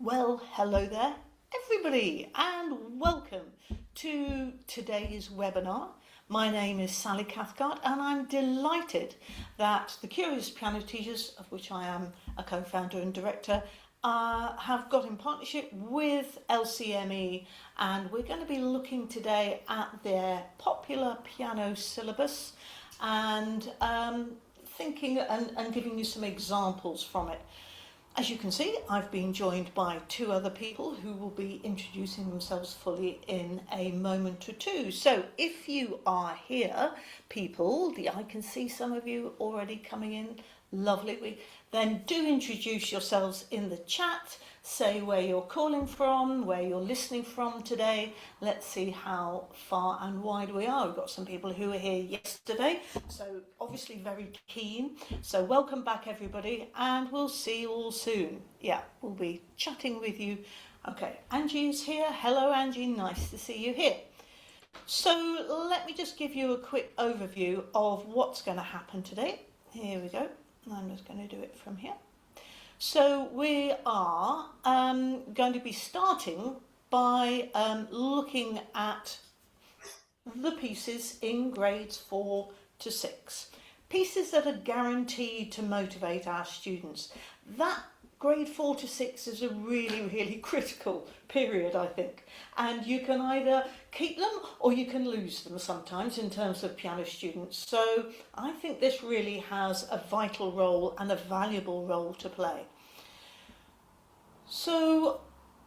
Well, hello there, everybody, and welcome to today's webinar. My name is Sally Cathcart, and I'm delighted that the Curious Piano Teachers, of which I am a co-founder and director, have got in partnership with LCME, and we're going to be looking today at their Popular Piano Syllabus and thinking and giving you some examples from it. As you can see, I've been joined by two other people who will be introducing themselves fully in a moment or two. So if you are here, people, I can see some of you already coming in, lovely. Then do introduce yourselves in the chat, say where you're calling from, where you're listening from today. Let's see how far and wide we are. We've got some people who were here yesterday, so obviously very keen. So welcome back everybody, and we'll see you all soon. Yeah, we'll be chatting with you. Okay, Angie is here. Hello Angie, nice to see you here. So let me just give you a quick overview of what's going to happen today. Here we go. I'm just going to do it from here. So we are going to be starting by looking at the pieces in grades 4 to 6. Pieces that are guaranteed to motivate our students. That grade 4 to 6 is a really critical period, I think. And you can either keep them or you can lose them sometimes in terms of piano students. So I think this really has a vital role and a valuable role to play. So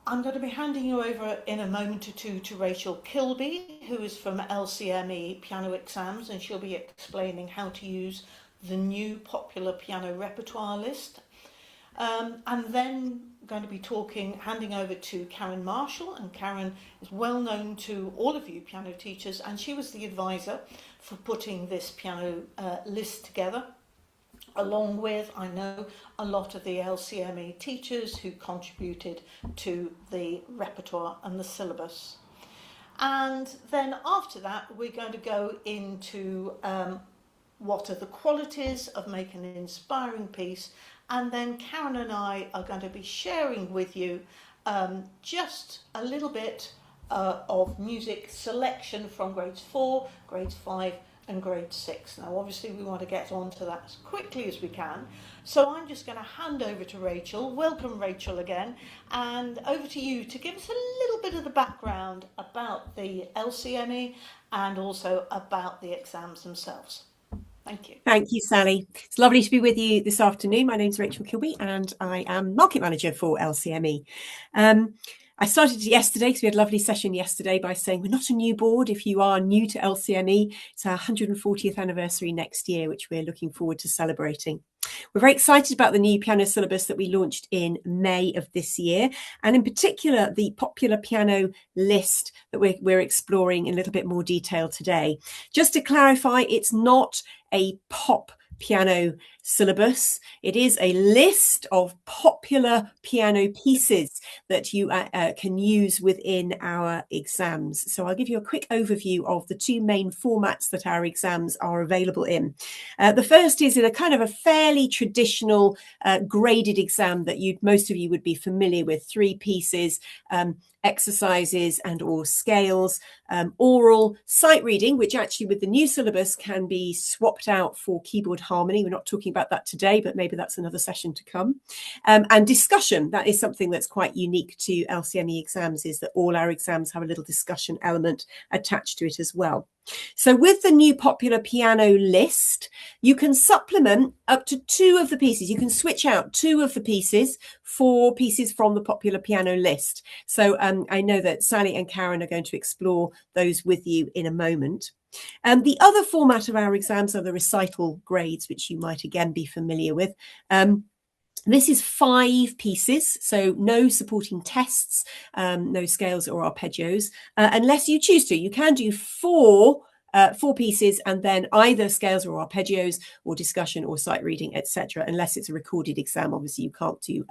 I'm going to be handing you over in a moment or two to Rachel Kilby, who is from LCME Piano Exams, and she'll be explaining how to use the new Popular Piano Repertoire list. And then going to be handing over to Karen Marshall, and Karen is well known to all of you piano teachers, and she was the advisor for putting this piano list together, along with, I know, a lot of the LCME teachers who contributed to the repertoire and the syllabus. And then after that, we're going to go into what are the qualities of making an inspiring piece. And then Karen and I are going to be sharing with you just a little bit of music selection from grades 4, grades 5 and grade 6. Now obviously we want to get on to that as quickly as we can. So I'm just going to hand over to Rachel. Welcome Rachel again, and over to you to give us a little bit of the background about the LCME and also about the exams themselves. Thank you. Thank you, Sally. It's lovely to be with you this afternoon. My name's Rachel Kilby and I am Market Manager for LCME. I started yesterday because we had a lovely session yesterday by saying we're not a new board. If you are new to LCME, it's our 140th anniversary next year, which we're looking forward to celebrating. We're very excited about the new piano syllabus that we launched in May of this year, and in particular the popular piano list that we're exploring in a little bit more detail today. Just to clarify, it's not a pop piano syllabus. It is a list of popular piano pieces that you can use within our exams. So I'll give you a quick overview of the two main formats that our exams are available in. The first is in a kind of a fairly traditional graded exam that most of you would be familiar with. 3 pieces, exercises and or scales, oral, sight reading, which actually with the new syllabus can be swapped out for keyboard harmony. We're not talking about that today, but maybe that's another session to come. And discussion, that is something that's quite unique to LCME exams, is that all our exams have a little discussion element attached to it as well. So with the new popular piano list, you can supplement up to 2 of the pieces. You can switch out 2 of the pieces for pieces from the popular piano list. So I know that Sally and Karen are going to explore those with you in a moment. The other format of our exams are the recital grades, which you might again be familiar with. This is 5 pieces, so no supporting tests, no scales or arpeggios, unless you choose to. You can do 4 pieces and then either scales or arpeggios or discussion or sight reading, etc. Unless it's a recorded exam, obviously you can't do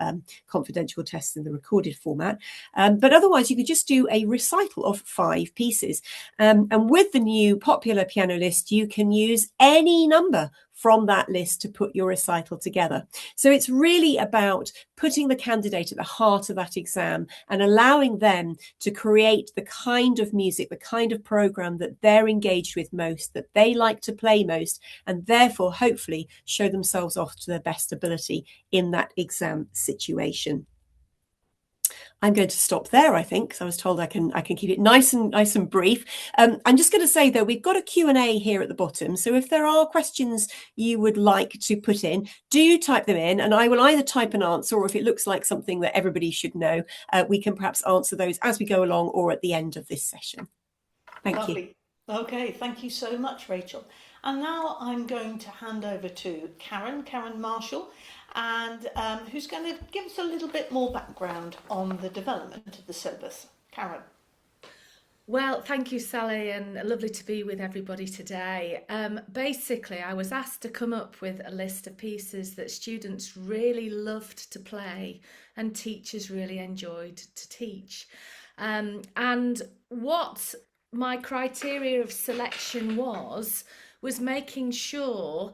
confidential tests in the recorded format. But otherwise, you could just do a recital of 5 pieces. And with the new popular piano list, you can use any number from that list to put your recital together. So it's really about putting the candidate at the heart of that exam and allowing them to create the kind of music, the kind of program that they're engaged with most, that they like to play most, and therefore hopefully show themselves off to their best ability in that exam situation. I'm going to stop there, I think, because I was told I can keep it nice and brief. I'm just going to say, though, we've got a Q&A here at the bottom. So if there are questions you would like to put in, do type them in, and I will either type an answer, or if it looks like something that everybody should know, we can perhaps answer those as we go along or at the end of this session. Thank Lovely. you. Okay, thank you so much, Rachel. And now I'm going to hand over to Karen Marshall, and who's going to give us a little bit more background on the development of the syllabus. Karen. Well, thank you, Sally, and lovely to be with everybody today. Basically, I was asked to come up with a list of pieces that students really loved to play and teachers really enjoyed to teach. And what my criteria of selection was making sure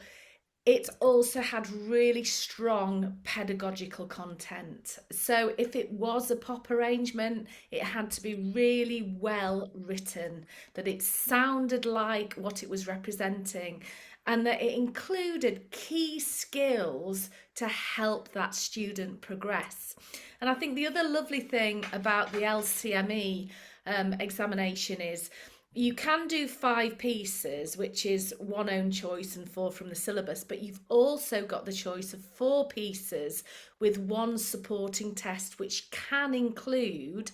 it also had really strong pedagogical content. So if it was a pop arrangement, it had to be really well written, that it sounded like what it was representing, and that it included key skills to help that student progress. And I think the other lovely thing about the LCME examination is you can do 5 pieces, which is one own choice and 4 from the syllabus, but you've also got the choice of 4 pieces with 1 supporting test, which can include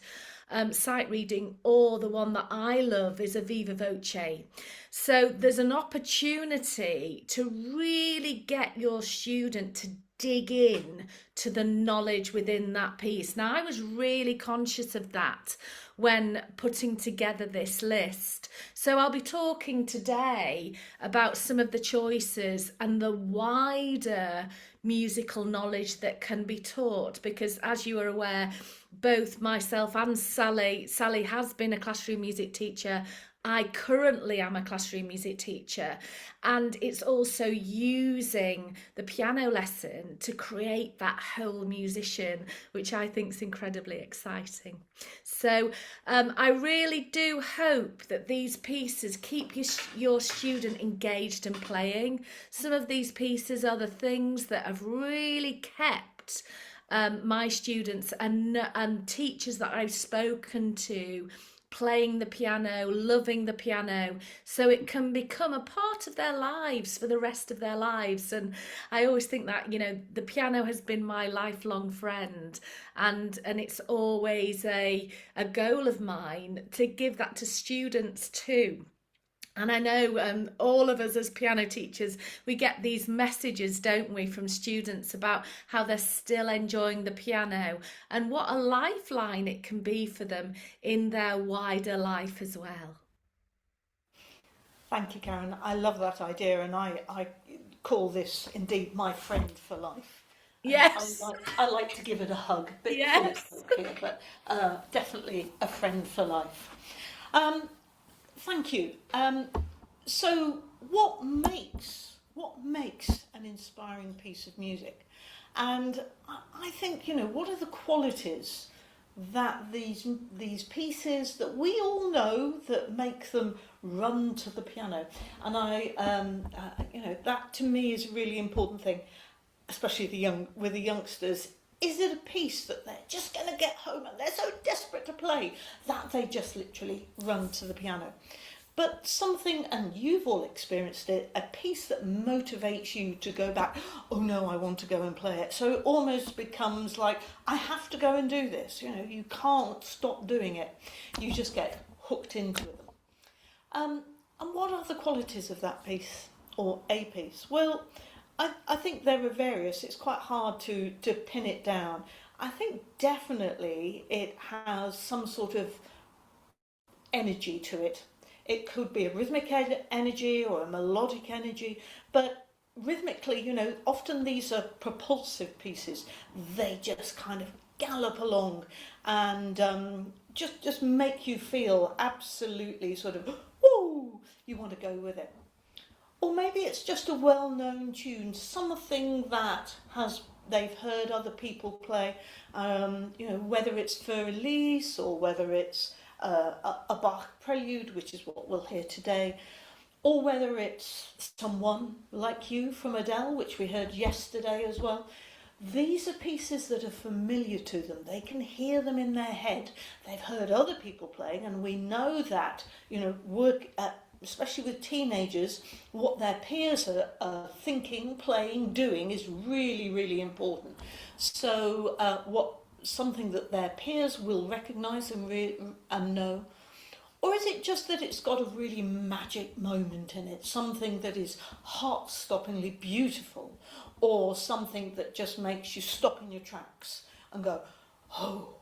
sight reading, or the one that I love is a viva voce. So there's an opportunity to really get your student to dig in to the knowledge within that piece. Now, I was really conscious of that when putting together this list. So I'll be talking today about some of the choices and the wider musical knowledge that can be taught, because as you are aware, both myself and Sally has been a classroom music teacher. I currently am a classroom music teacher, and it's also using the piano lesson to create that whole musician, which I think is incredibly exciting. So I really do hope that these pieces keep your student engaged and playing. Some of these pieces are the things that have really kept my students and teachers that I've spoken to playing the piano, loving the piano, so it can become a part of their lives for the rest of their lives. And I always think that, the piano has been my lifelong friend, and it's always a goal of mine to give that to students too. And I know all of us as piano teachers, we get these messages, don't we, from students about how they're still enjoying the piano and what a lifeline it can be for them in their wider life as well. Thank you, Karen. I love that idea, and I call this indeed my friend for life. Yes. I like to give it a hug, a bit Yes. here, but definitely a friend for life. Thank you. So what makes an inspiring piece of music? And I think, what are the qualities that these pieces that we all know that make them run to the piano? And that to me is a really important thing, especially with the youngsters. Is it a piece that they're just going to get home and they're so desperate to play that they just literally run to the piano? But something, and you've all experienced it, a piece that motivates you to go back, oh no, I want to go and play it. So it almost becomes like, I have to go and do this. You can't stop doing it. You just get hooked into them. And what are the qualities of that piece, or a piece? Well, I think there are various. It's quite hard to pin it down. I think definitely it has some sort of energy to it. It could be a rhythmic energy or a melodic energy, but rhythmically, often these are propulsive pieces. They just kind of gallop along and just make you feel absolutely sort of, woo, you want to go with it. Or maybe it's just a well-known tune, something that they've heard other people play, whether it's Für Elise or whether it's a Bach prelude, which is what we'll hear today, or whether it's Someone Like You from Adele, which we heard yesterday as well. These are pieces that are familiar to them. They can hear them in their head. They've heard other people playing, and we know that, especially with teenagers, what their peers are thinking, playing, doing is really, really important. So something that their peers will recognise and know. Or is it just that it's got a really magic moment in it, something that is heart-stoppingly beautiful, or something that just makes you stop in your tracks and go, oh,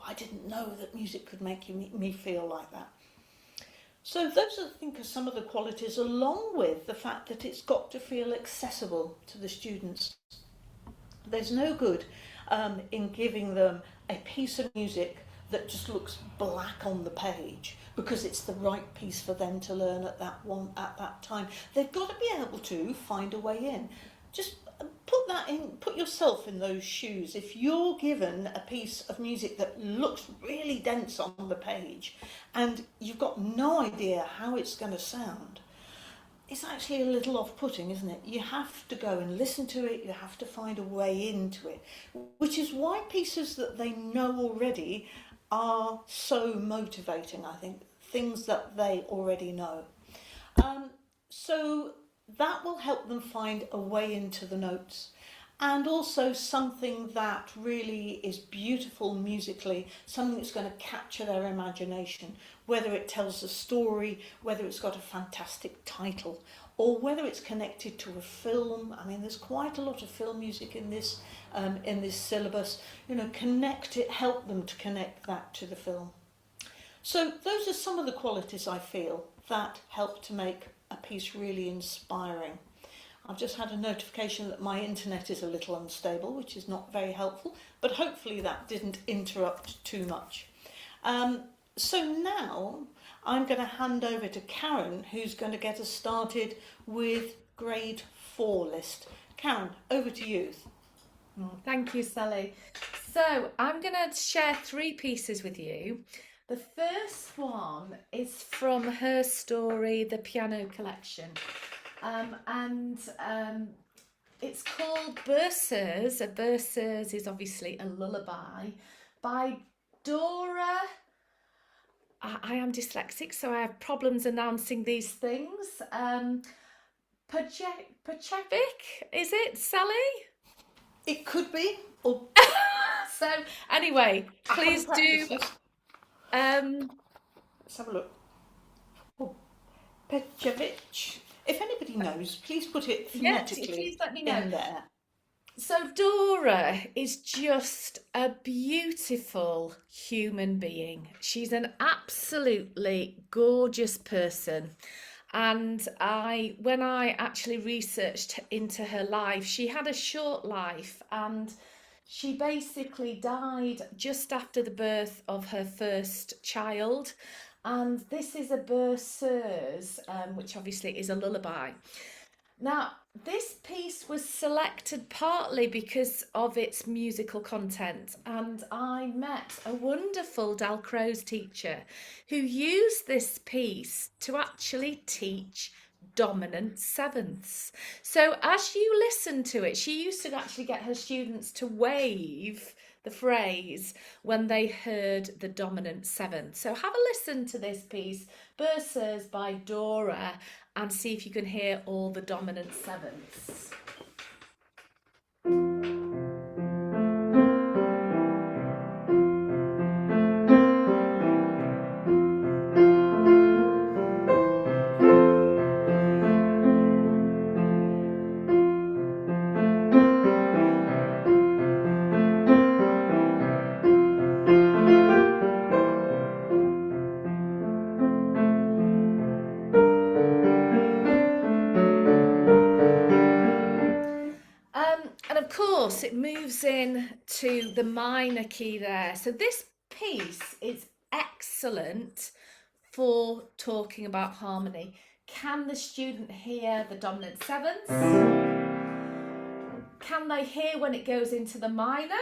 I didn't know that music could make me feel like that. So those, I think, are some of the qualities, along with the fact that it's got to feel accessible to the students. There's no good in giving them a piece of music that just looks black on the page because it's the right piece for them to learn at that time. They've got to be able to find a way in. Just put yourself in those shoes. If you're given a piece of music that looks really dense on the page and you've got no idea how it's going to sound, it's actually a little off-putting, isn't it? You have to go and listen to it, you have to find a way into it, which is why pieces that they know already are so motivating, I think, things that they already know. So that will help them find a way into the notes, and also something that really is beautiful musically, something that's going to capture their imagination, whether it tells a story, whether it's got a fantastic title, or whether it's connected to a film. I mean, there's quite a lot of film music in this syllabus. Help them to connect that to the film. So those are some of the qualities I feel that help to make a piece really inspiring. I've just had a notification that my internet is a little unstable, which is not very helpful, but hopefully that didn't interrupt too much. So now I'm going to hand over to Karen, who's going to get us started with grade 4 list. Karen, over to you. Thank you, Sally. So I'm going to share 3 pieces with you. The first one is from her story, The Piano Collection. It's called Berceuse. A berceuse is obviously a lullaby by Dora. I am dyslexic, so I have problems announcing these things. Pachevic, is it, Sally? It could be. Or So anyway, please do. Let's have a look. Pechevic. If anybody knows, please put it phonetically please let me know. in there. So Dora is just a beautiful human being. She's an absolutely gorgeous person. And when I actually researched into her life, she had a short life, and she basically died just after the birth of her first child. And this is a berceuse, which obviously is a lullaby. Now, this piece was selected partly because of its musical content, and I met a wonderful Dalcroze teacher who used this piece to actually teach dominant sevenths. So as you listen to it, she used to actually get her students to wave the phrase when they heard the dominant seventh. So have a listen to this piece, Berceuse by Dora, and see if you can hear all the dominant sevenths. And of course, it moves in to the minor key there. So this piece is excellent for talking about harmony. Can the student hear the dominant sevenths? Can they hear when it goes into the minor?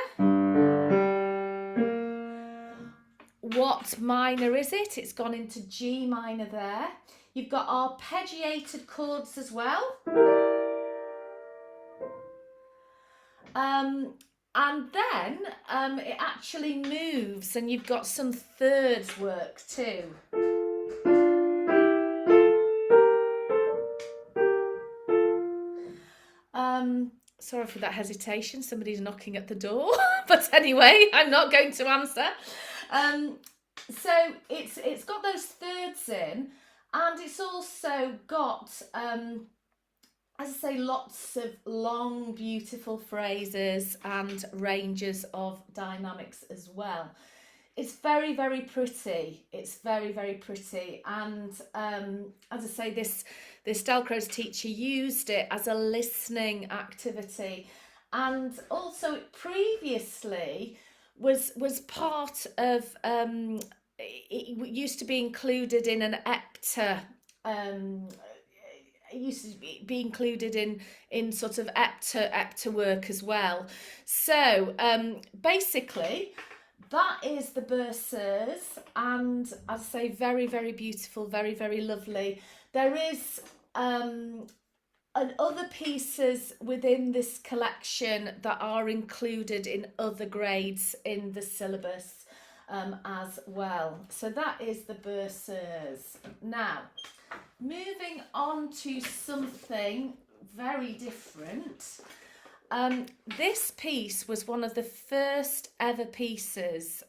What minor is it? It's gone into G minor there. You've got arpeggiated chords as well. And then it actually moves, and you've got some thirds work too. Sorry for that hesitation, somebody's knocking at the door. But anyway, I'm not going to answer. So it's got those thirds in, and it's also got, as I say, lots of long, beautiful phrases and ranges of dynamics as well. It's very, very pretty. It's very, very pretty. And as I say, this Dalcroze teacher used it as a listening activity. And also it previously was part of, it used to be included in an EPTA, it used to be included in sort of EPTA work as well. So basically, that is the berceuse, and as I say, very, very beautiful, very, very lovely. There is other pieces within this collection that are included in other grades in the syllabus as well. So that is the berceuse. Now, moving on to something very different. This piece was one of the first ever pieces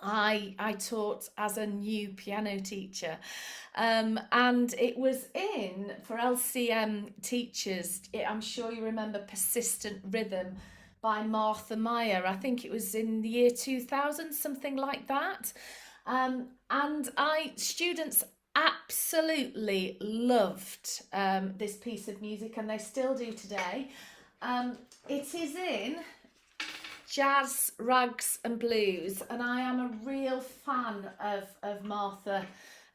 I taught as a new piano teacher, and it was in, for LCM teachers, I'm sure you remember Persistent Rhythm by Martha Meyer. I think it was in the year 2000, something like that. And students absolutely loved this piece of music, and they still do today. It is in Jazz, Rags and Blues, and I am a real fan of Martha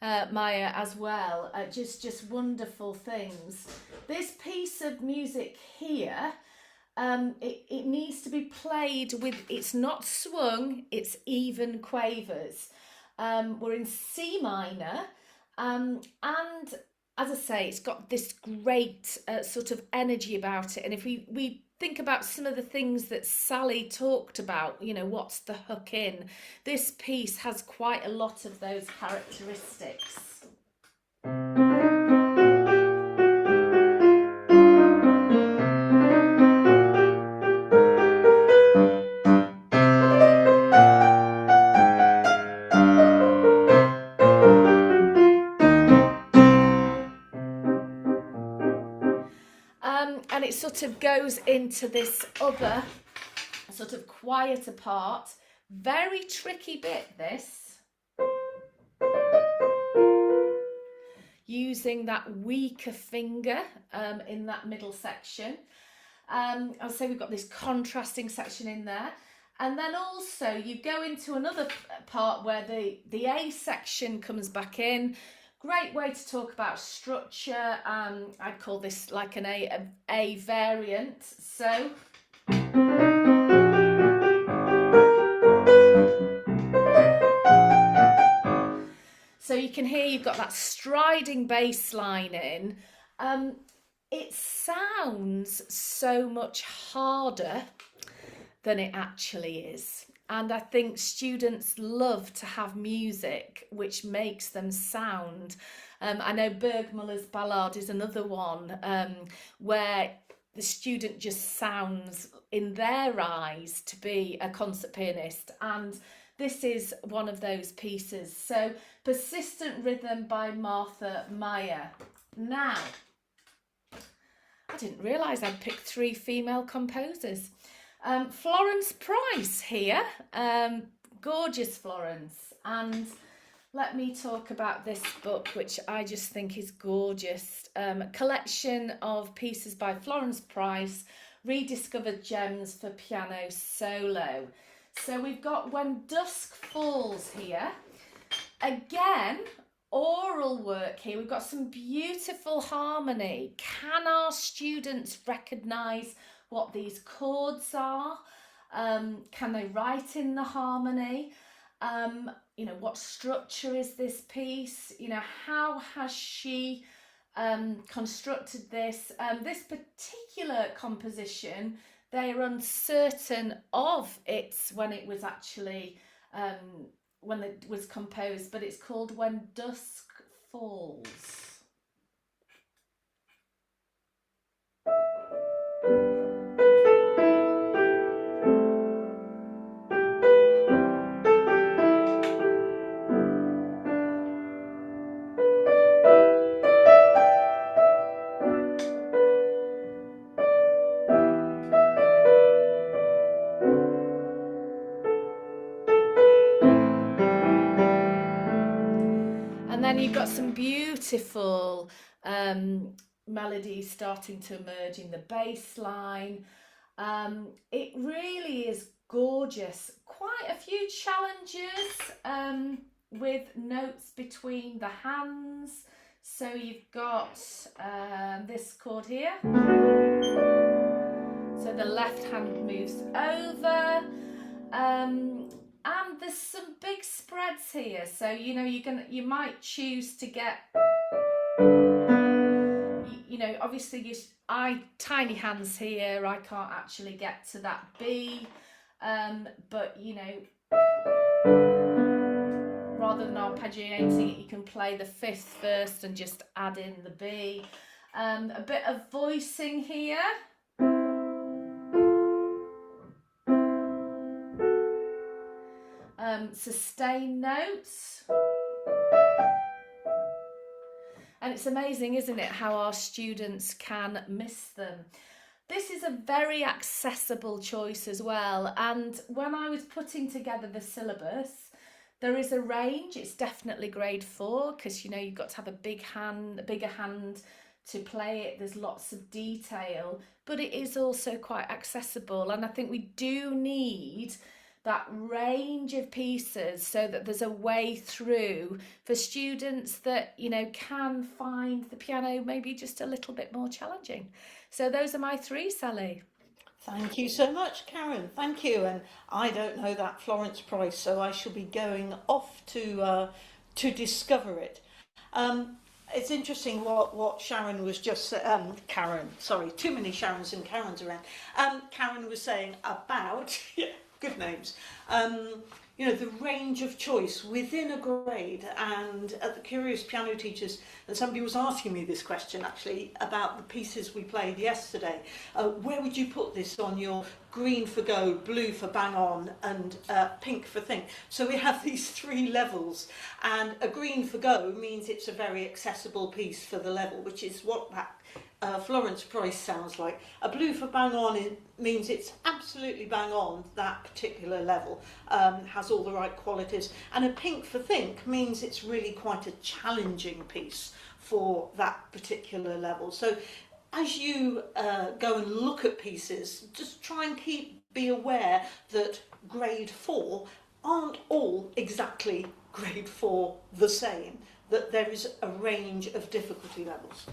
Meyer as well. Just wonderful things. This piece of music here, it needs to be played with, it's not swung, it's even quavers. We're in C minor, and as I say, it's got this great sort of energy about it. And if we think about some of the things that Sally talked about, you know, what's the hook in? This piece has quite a lot of those characteristics. And it sort of goes into this other sort of quieter part. Very tricky bit, this. Using that weaker finger in that middle section. I'll say we've got this contrasting section in there. And then also you go into another part where the A section comes back in. Great way to talk about structure. I'd call this like an A variant. So you can hear you've got that striding bass line in. It sounds so much harder than it actually is. And I think students love to have music which makes them sound. I know Bergmüller's Ballade is another one where the student just sounds in their eyes to be a concert pianist. And this is one of those pieces. So Persistent Rhythm by Martha Meyer. Now, I didn't realise I'd picked 3 female composers. Florence Price here, gorgeous Florence, and let me talk about this book, which I just think is gorgeous. A collection of pieces by Florence Price, Rediscovered Gems for Piano Solo. So we've got When Dusk Falls here. Again, oral work here. We've got some beautiful harmony. Can our students recognise what these chords are? Can they write in the harmony? You know, what structure is this piece? You know, how has she constructed this? This particular composition, they are uncertain of its when it was actually when it was composed, but it's called When Dusk Falls. And then you've got some beautiful melodies starting to emerge in the bass line. It really is gorgeous. Quite a few challenges with notes between the hands. So you've got this chord here. So the left hand moves over. And there's some big spreads here, so you know you might choose to get, you know, obviously tiny hands here, I can't actually get to that B, but you know, rather than arpeggiating it, you can play the fifth first and just add in the B. A bit of voicing here. Sustained notes. And it's amazing, isn't it, how our students can miss them. This is a very accessible choice as well. And when I was putting together the syllabus, there is a range. It's definitely grade 4 because, you know, you've got to have a bigger hand to play it. There's lots of detail, but it is also quite accessible. And I think we do need that range of pieces so that there's a way through for students that, you know, can find the piano maybe just a little bit more challenging. So those are my 3, Sally. Thank you so much, Karen. Thank you. And I don't know that Florence Price, so I shall be going off to discover it. It's interesting what Sharon was just Karen. Sorry, too many Sharons and Karens around. Karen was saying about good names. You know, the range of choice within a grade, and at the Curious Piano Teachers, and somebody was asking me this question actually about the pieces we played yesterday. Where would you put this on your green for go, blue for bang on, and pink for think? So we have these 3 levels, and a green for go means it's a very accessible piece for the level, which is what that Florence Price sounds like. A blue for bang on means it's absolutely bang on that particular level, has all the right qualities, and a pink for think means it's really quite a challenging piece for that particular level. So as you go and look at pieces, just try and be aware that grade 4 aren't all exactly grade 4 the same, that there is a range of difficulty levels.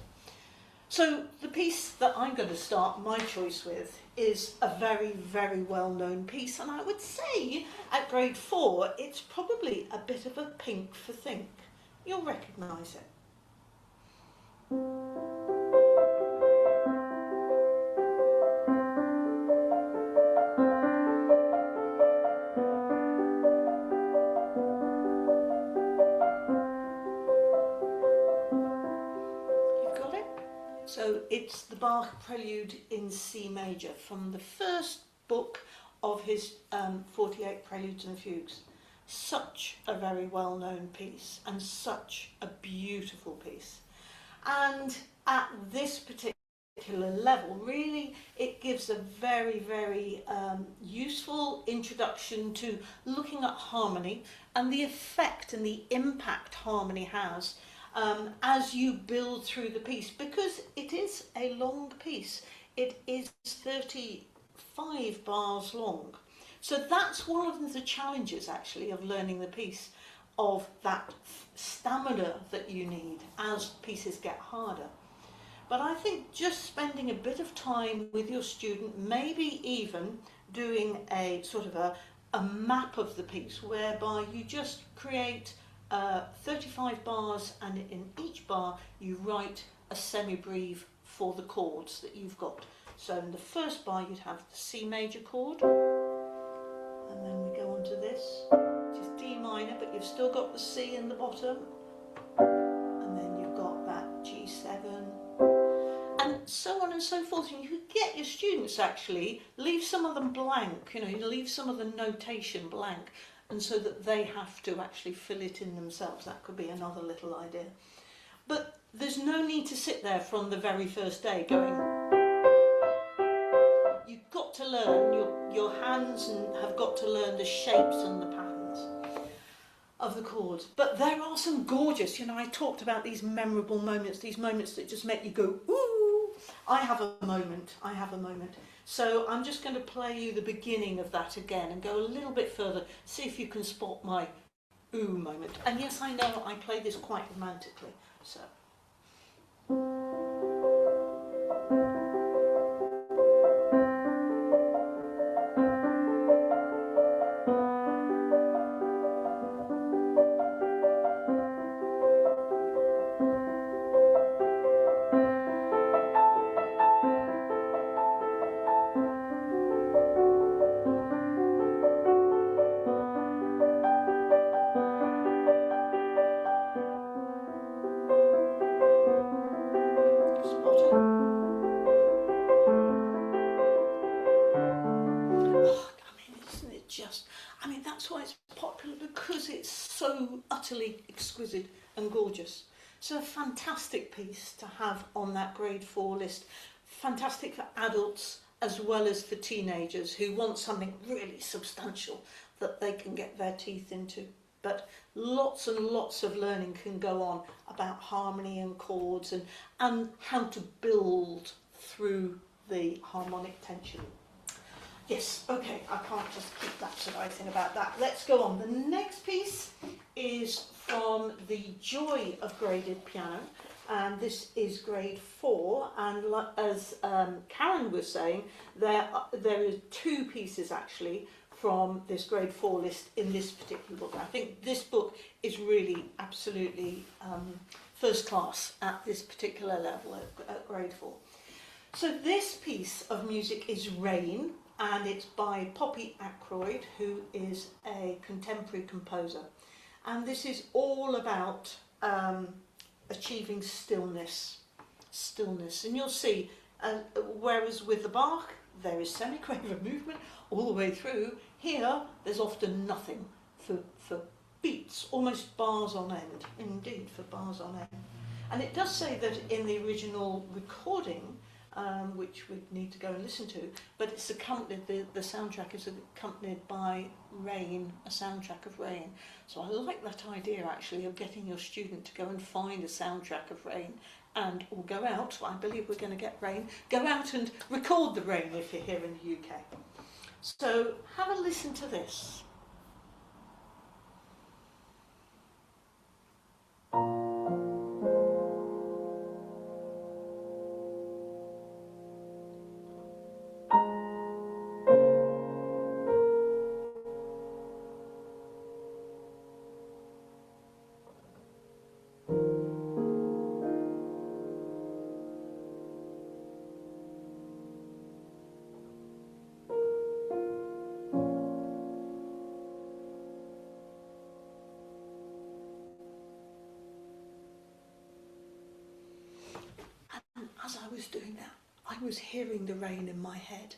So the piece that I'm going to start my choice with is a very, very well-known piece, and I would say at grade 4 it's probably a bit of a pink for think. You'll recognise it. So it's the Bach Prelude in C major from the first book of his 48 Preludes and Fugues. Such a very well-known piece and such a beautiful piece. And at this particular level, really, it gives a very, very useful introduction to looking at harmony and the effect and the impact harmony has as you build through the piece, because it is a long piece. It is 35 bars long. So that's one of the challenges actually of learning the piece. of that stamina that you need as pieces get harder. But I think just spending a bit of time with your student, maybe even doing a sort of a map of the piece whereby you just create 35 bars, and in each bar you write a semi-breve for the chords that you've got. So in the first bar you'd have the C major chord, and then we go on to this, which is D minor, but you've still got the C in the bottom, and then you've got that G7, and so on and so forth. And you could get your students actually leave some of them blank, you leave some of the notation blank, and so that they have to actually fill it in themselves. That could be another little idea. But there's no need to sit there from the very first day going, you've got to learn, your hands have got to learn the shapes and the patterns of the chords. But there are some gorgeous, I talked about these memorable moments, these moments that just make you go, ooh, I have a moment. So I'm just going to play you the beginning of that again and go a little bit further, see if you can spot my ooh moment. And yes, I know I play this quite romantically, so. That's why it's popular, because it's so utterly exquisite and gorgeous. So a fantastic piece to have on that grade 4 list. Fantastic for adults as well as for teenagers who want something really substantial that they can get their teeth into. But lots and lots of learning can go on about harmony and chords and how to build through the harmonic tension. Yes, okay, I can't just keep lapsing about that. Let's go on. The next piece is from The Joy of Graded Piano, and this is grade 4. And as Karen was saying, there are 2 pieces actually from this grade 4 list in this particular book. I think this book is really absolutely first class at this particular level at grade 4. So this piece of music is Rain, and it's by Poppy Ackroyd, who is a contemporary composer. And this is all about achieving stillness. And you'll see, whereas with the Bach, there is semiquaver movement all the way through, here there's often nothing for beats, almost bars on end, indeed, for bars on end. And it does say that in the original recording, which we need to go and listen to, but it's accompanied, the soundtrack is accompanied by Rain, a soundtrack of Rain. So I like that idea actually of getting your student to go and find a soundtrack of Rain or go out, I believe we're going to get rain, go out and record the rain if you're here in the UK. So have a listen to this. As I was doing that, I was hearing the rain in my head,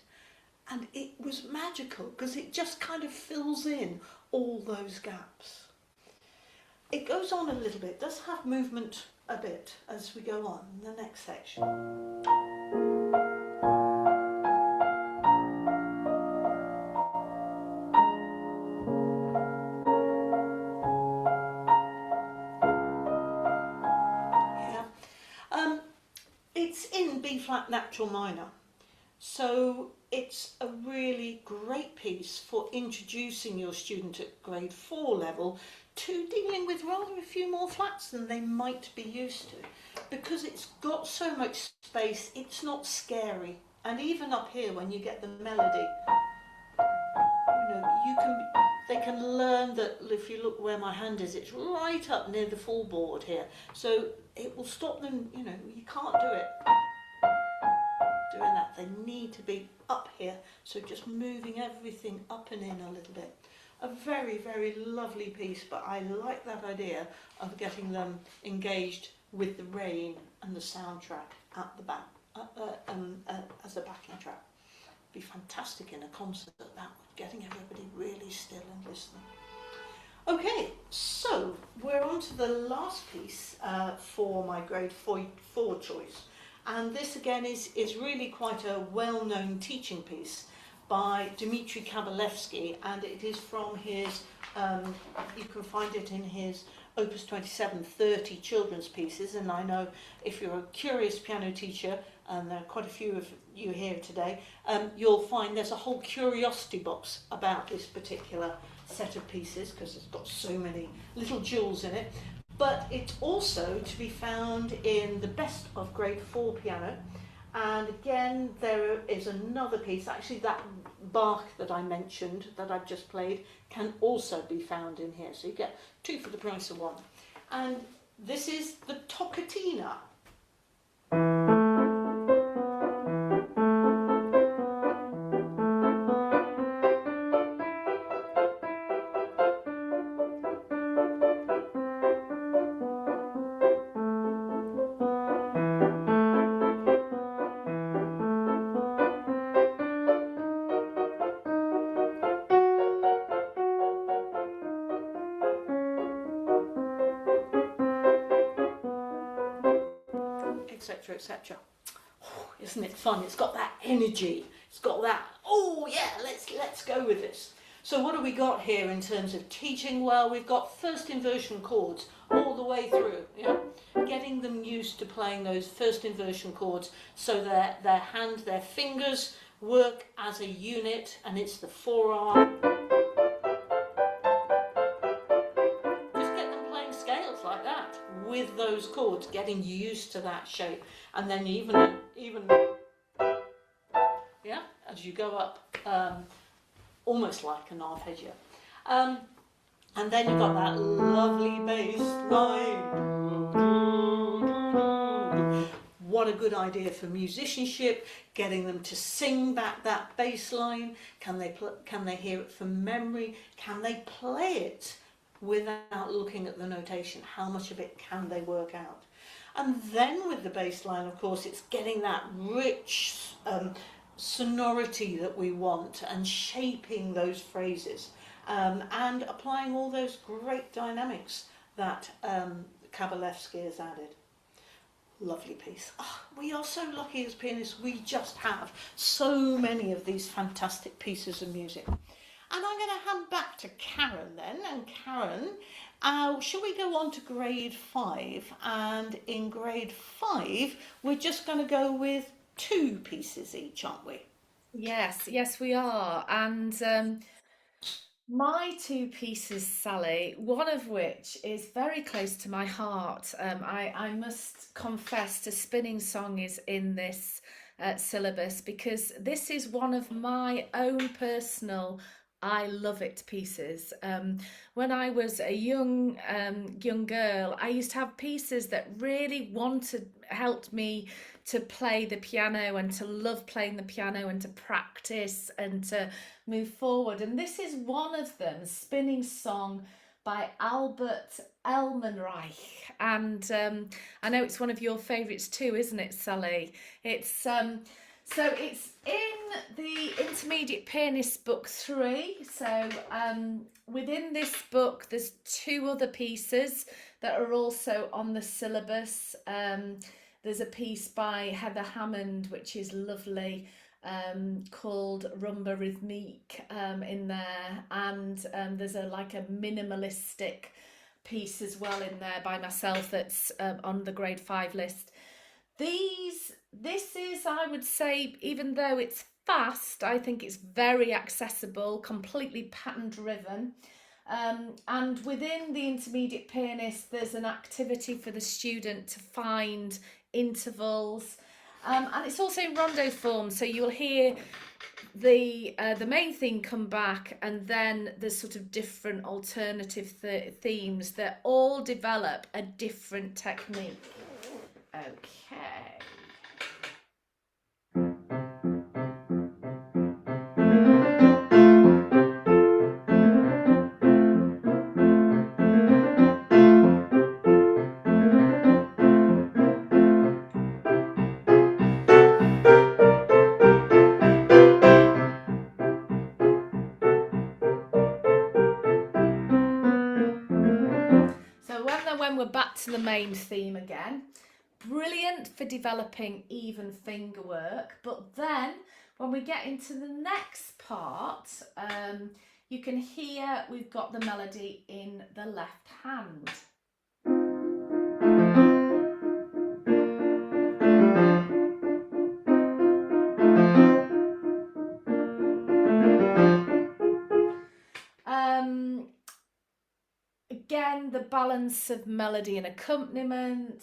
and it was magical because it just kind of fills in all those gaps. It goes on a little bit, does have movement a bit as we go on in the next section. It's in B flat natural minor, So it's a really great piece for introducing your student at grade 4 level to dealing with rather a few more flats than they might be used to. Because it's got so much space, it's not scary. And even up here, when you get the melody, they can learn that if you look where my hand is, it's right up near the full board here. So it will stop them, you can't do it doing that. They need to be up here. So just moving everything up and in a little bit. A very, very lovely piece, but I like that idea of getting them engaged with the rain and the soundtrack at the back, as a backing track. Be fantastic in a concert, that one, getting everybody really still and listening. Okay, so we're on to the last piece for my grade 4 choice, and this again is really quite a well-known teaching piece by Dmitri Kabalevsky, and it is from his, you can find it in his Opus 27, 30 children's pieces. And I know if you're a curious piano teacher, and there are quite a few of you here today, you'll find there's a whole curiosity box about this particular set of pieces, because it's got so many little jewels in it. But it's also to be found in the Best of Grade 4 Piano. And again, there is another piece, actually that Bach that I mentioned, that I've just played, can also be found in here. So you get 2 for the price of 1. And this is the Toccatina. Etc, etc. Oh, isn't it fun? It's got that energy. It's got that, oh yeah, let's go with this. So what have we got here in terms of teaching? Well, we've got first inversion chords all the way through, getting them used to playing those first inversion chords so their fingers work as a unit, and it's the forearm. Like that, with those chords, getting used to that shape, and then even as you go up, almost like an arpeggio, and then you've got that lovely bass line. What a good idea for musicianship, getting them to sing back that bass line. Can they hear it from memory? Can they play it without looking at the notation? How much of it can they work out? And then with the bass line, of course, it's getting that rich sonority that we want, and shaping those phrases, and applying all those great dynamics that Kabalevsky has added. Lovely piece. Oh, we are so lucky as pianists, we just have so many of these fantastic pieces of music. And I'm going to hand back to Karen then. And Karen, shall we go on to grade 5? And in grade 5, we're just going to go with 2 pieces each, aren't we? Yes, we are. And my 2 pieces, Sally, one of which is very close to my heart. I must confess, a spinning song is in this syllabus, because this is one of my own personal I love it pieces. When I was a young girl, I used to have pieces that really helped me to play the piano, and to love playing the piano, and to practice, and to move forward. And this is one of them, Spinning Song by Albert Elmenreich. And I know it's one of your favourites too, isn't it, Sally? So it's in the Intermediate Pianist Book 3. So within this book, there's 2 other pieces that are also on the syllabus. There's a piece by Heather Hammond, which is lovely, called Rumba Rhythmique in there. And there's a minimalistic piece as well in there by myself that's on the grade 5 list. This is, I would say, even though it's fast, I think it's very accessible, completely pattern driven. And within the intermediate pianist, there's an activity for the student to find intervals. And it's also in rondo form, so you'll hear the main theme come back, and then there's sort of different alternative themes that all develop a different technique. Okay. When we're back to the main theme again, brilliant for developing even finger work, but then when we get into the next part, you can hear we've got the melody in the left hand. Again, the balance of melody and accompaniment,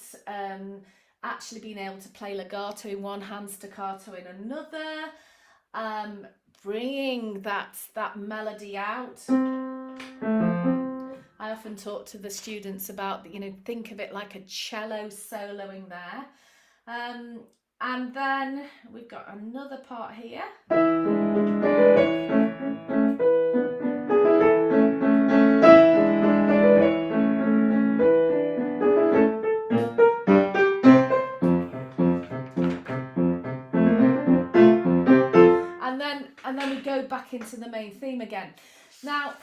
actually being able to play legato in one hand, staccato in another, bringing that melody out. I often talk to the students about, think of it like a cello soloing there. And then we've got another part here. And then we go back into the main theme again. Now,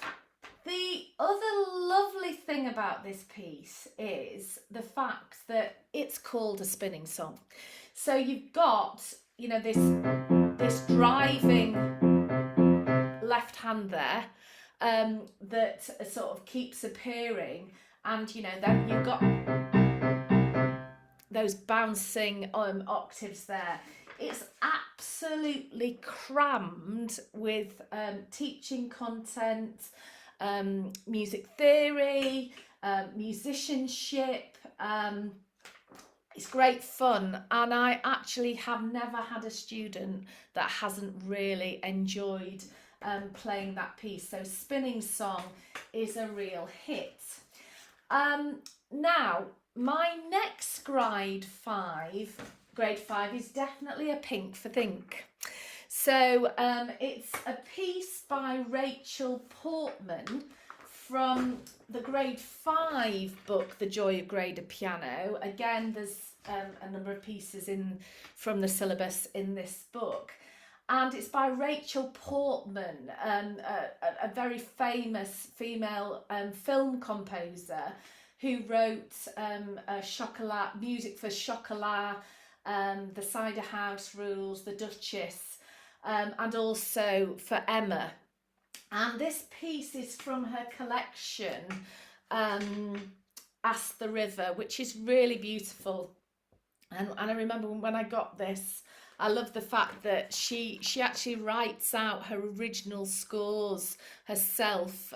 the other lovely thing about this piece is the fact that it's called a spinning song. So you've got, this driving left hand there that sort of keeps appearing, and then you've got those bouncing octaves there. It's absolutely crammed with teaching content, music theory, musicianship. It's great fun, and I actually have never had a student that hasn't really enjoyed playing that piece. So Spinning Song is a real hit. Now, my next grade 5 is definitely a pink for think. So it's a piece by Rachel Portman from the grade 5 book, The Joy of Graded Piano. Again, there's a number of pieces from the syllabus in this book. And it's by Rachel Portman, a very famous female film composer who wrote music for Chocolat, the Cider House Rules, the Duchess, and also for Emma. And this piece is from her collection, Ask the River, which is really beautiful. And I remember when I got this, I love the fact that she actually writes out her original scores herself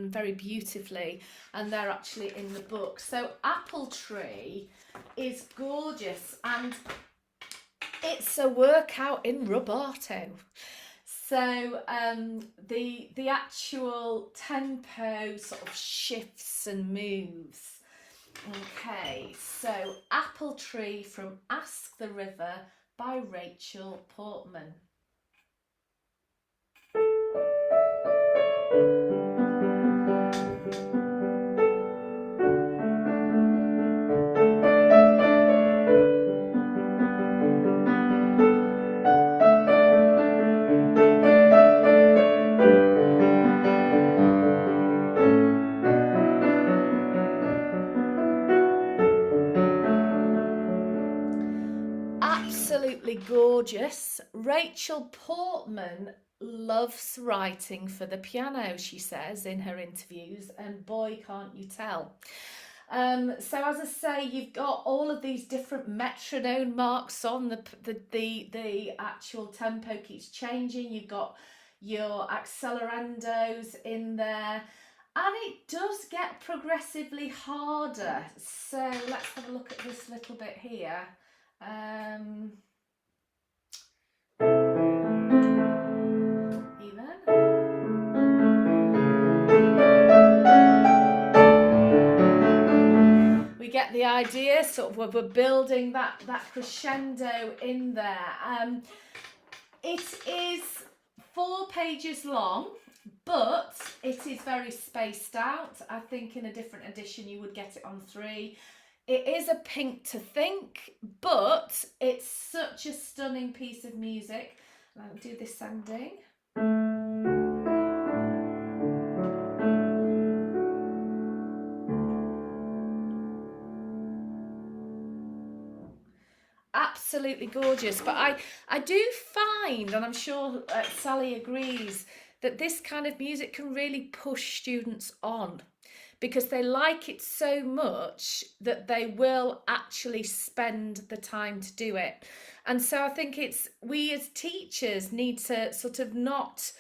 very beautifully, and they're actually in the book. So Apple Tree is gorgeous, and it's a workout in rubato. So the actual tempo sort of shifts and moves. Okay, so Apple Tree from Ask the River by Rachel Portman. Absolutely gorgeous. Rachel Portman loves writing for the piano, she says in her interviews, and boy, can't you tell. So as I say, you've got all of these different metronome marks on the actual tempo keeps changing. You've got your accelerandos in there, and it does get progressively harder. So let's have a look at this little bit here. Even. We get the idea, sort of we're building that crescendo in there. It is 4 pages long, but it is very spaced out. I think in a different edition you would get it on 3. It is a pink to think, but it's such a stunning piece of music. I'll do this ending. Absolutely gorgeous. But I do find, and I'm sure Sally agrees, that this kind of music can really push students on, because they like it so much that they will actually spend the time to do it. And so I think we as teachers need to sort of not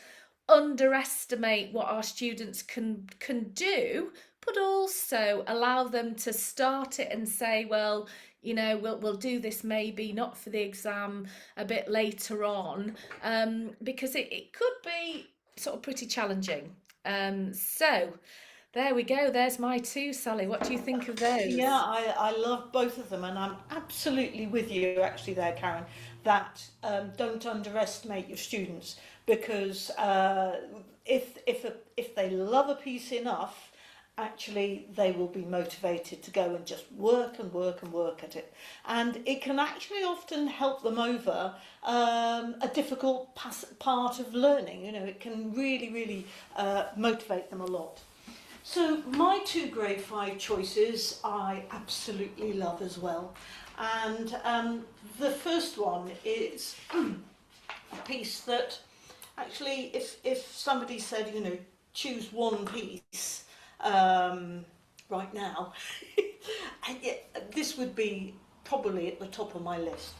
underestimate what our students can do, but also allow them to start it and say, well, you know, we'll do this maybe not for the exam, a bit later on, because it could be sort of pretty challenging. So there we go. There's my 2, Sally. What do you think of those? Yeah, I love both of them, and I'm absolutely with you actually there, Karen, that don't underestimate your students, because if they love a piece enough, actually they will be motivated to go and just work and work and work at it, and it can actually often help them over a difficult part of learning. You know, it can really motivate them a lot. So my 2 grade 5 choices I absolutely love as well, and the first one is a piece that actually, if somebody said, you know, choose one piece right now, this would be probably at the top of my list.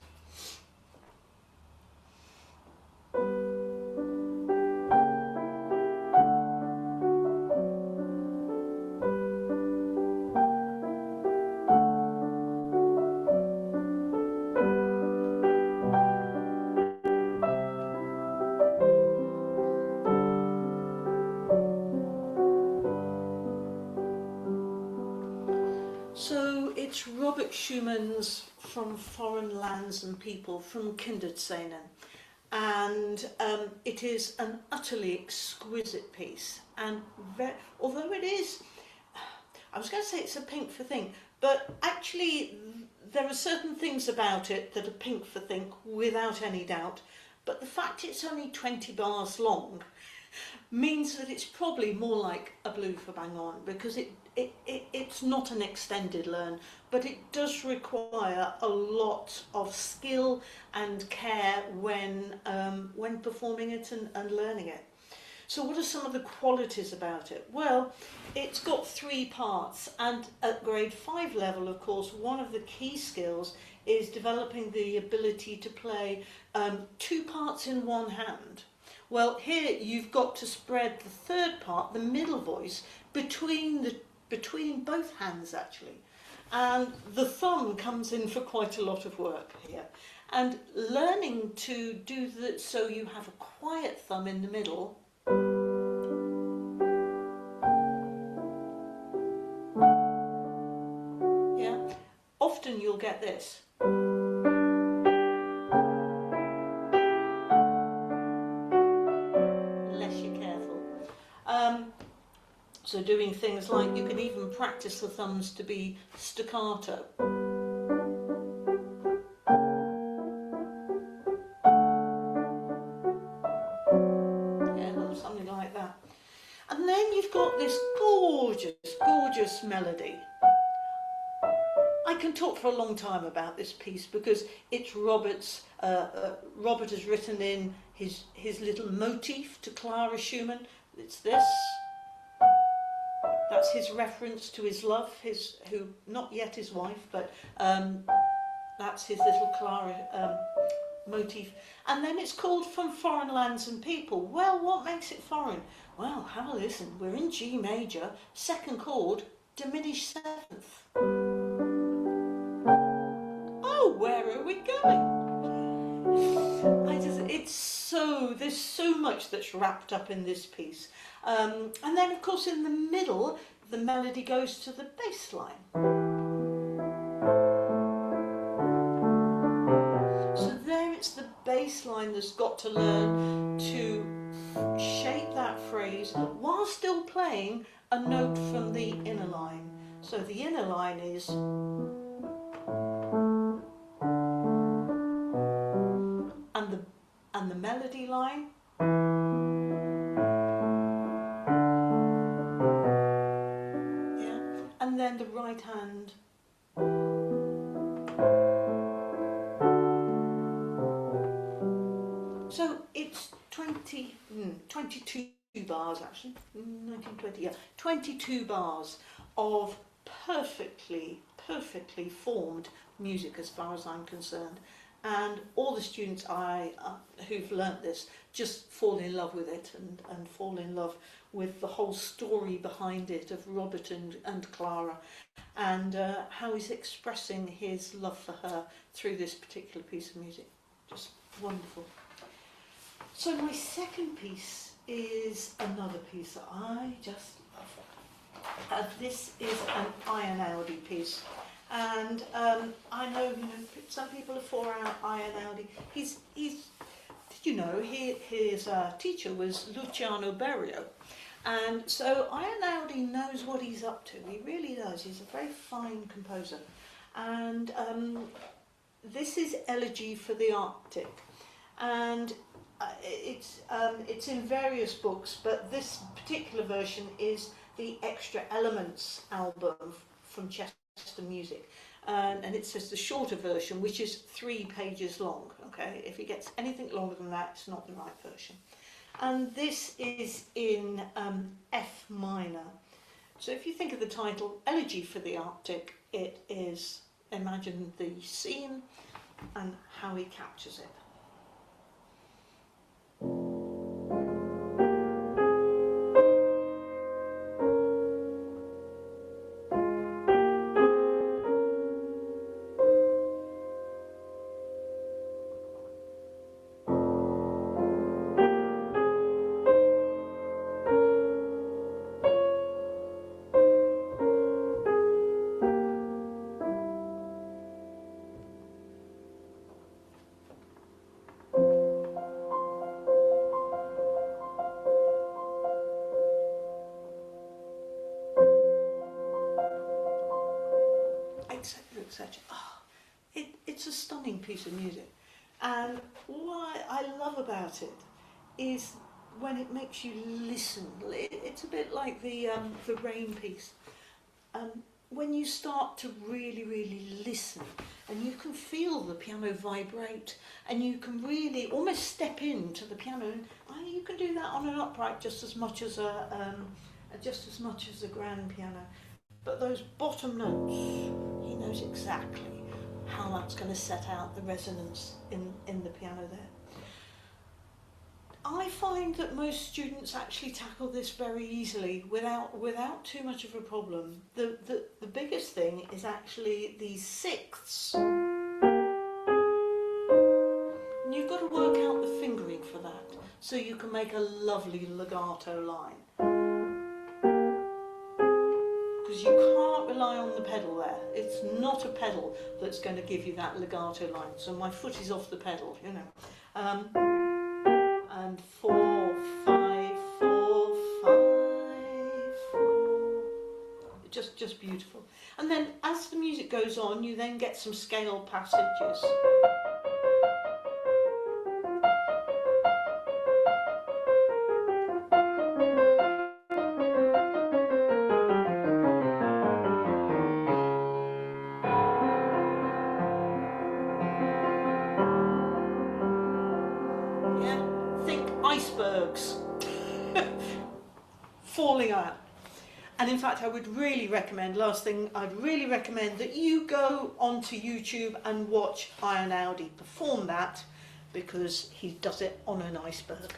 So it's Robert Schumann's From Foreign Lands and People, from Kinderzähnen, and it is an utterly exquisite piece, and although it is, I was going to say it's a pink for think, but actually there are certain things about it that are pink for think without any doubt, but the fact it's only 20 bars long means that it's probably more like a blue for bang on, because it's not an extended learn, but it does require a lot of skill and care when performing it and learning it. So what are some of the qualities about it? Well, it's got 3 parts, and at grade 5 level, of course, one of the key skills is developing the ability to play 2 parts in one hand. Well, here you've got to spread the 3rd part, the middle voice, between both hands actually, and the thumb comes in for quite a lot of work here. And learning to do that so you have a quiet thumb in the middle, yeah, often you'll get this. So doing things like, you can even practice the thumbs to be staccato. Yeah, something like that. And then you've got this gorgeous melody. I can talk for a long time about this piece because it's Robert's. Robert has written in his little motif to Clara Schumann. It's this. that's his reference to his love, who not yet his wife, but that's his little Clara motif. And then it's called From Foreign Lands and People. Well, what makes it foreign? Well, have a listen. We're in G major, second chord, diminished seventh. Oh, where are we going? There's so much that's wrapped up in this piece. And then, of course, in the middle, the melody goes to the bass line. So there it's the bass line that's got to learn to shape that phrase while still playing a note from the inner line. So the inner line is... and the melody line, yeah, and then the right hand, so it's 22 bars actually, 1920, yeah, 22 bars of perfectly formed music as far as I'm concerned. And all the students who've learnt this just fall in love with it and fall in love with the whole story behind it of Robert and Clara, and how he's expressing his love for her through this particular piece of music. Just wonderful. So my second piece is another piece that I just love. This is an Einaudi piece. And I know, some people are for Einaudi. Did you know, his teacher was Luciano Berio. And so Einaudi knows what he's up to. He really does. He's a very fine composer. And this is Elegy for the Arctic. And it's in various books, but this particular version is the Extra Elements album from Chester Music, and it's just the shorter version, which is 3 pages long. Okay, if it gets anything longer than that, it's not the right version. And this is in F minor. So if you think of the title Elegy for the Arctic, it is, imagine the scene and how he captures it. Etc. Oh, it's a stunning piece of music, and what I love about it is when it makes you listen. It's a bit like the Rain piece. When you start to really listen, and you can feel the piano vibrate, and you can really almost step into the piano, and you can do that on an upright just as much as a grand piano. But those bottom notes, he knows exactly how that's going to set out the resonance in the piano there. I find that most students actually tackle this very easily without too much of a problem. The biggest thing is actually these sixths. And you've got to work out the fingering for that, so you can make a lovely legato line. Because you can't rely on the pedal there. It's not a pedal that's going to give you that legato line. So my foot is off the pedal, and 4, 5, 4, 5, 4. Just beautiful. And then as the music goes on, you then get some scale passages. Icebergs falling out. And in fact, I would really recommend, last thing, I'd really recommend that you go onto YouTube and watch Einaudi perform that, because he does it on an iceberg.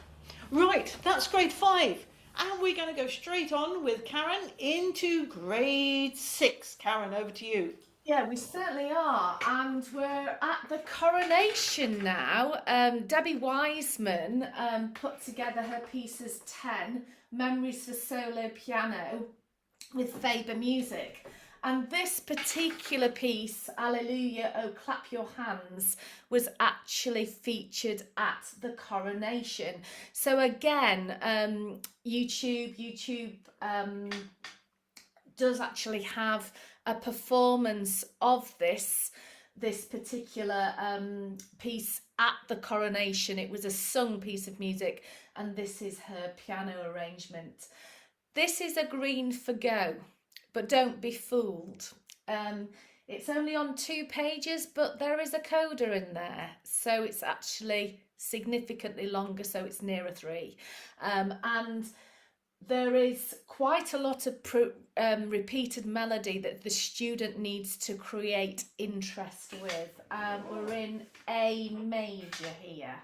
Right, that's grade 5. And we're going to go straight on with Karen into grade 6. Karen, over to you. Yeah, we certainly are, and we're at the coronation now. Debbie Wiseman put together her pieces 10, Memories for Solo Piano, with Faber Music. And this particular piece, Alleluia, Oh Clap Your Hands, was actually featured at the coronation. So again, YouTube does actually have a performance of this particular piece at the coronation. It was a sung piece of music, and this is her piano arrangement. This is a green for go, but don't be fooled. It's only on 2 pages, but there is a coda in there, so it's actually significantly longer, so it's nearer 3. And there is quite a lot of repeated melody that the student needs to create interest with. We're in A major here.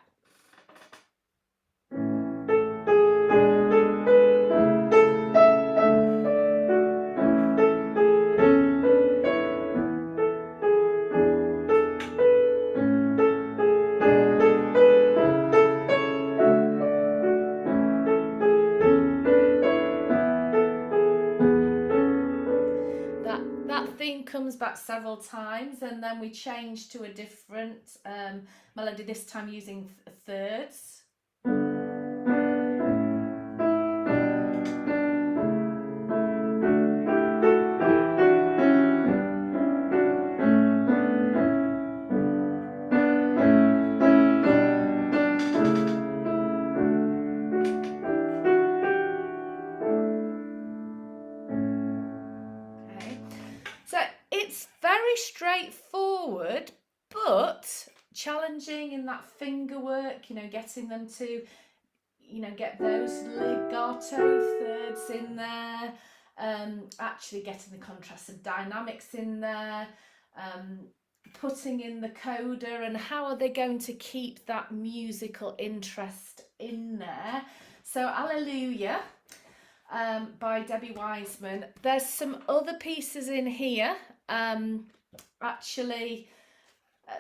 Comes back several times, and then we change to a different melody, this time using thirds. Straightforward, but challenging in that finger work, getting them to, get those legato thirds in there, actually getting the contrasted dynamics in there, putting in the coda, and how are they going to keep that musical interest in there. So Alleluia by Debbie Wiseman. There's some other pieces in here. Actually,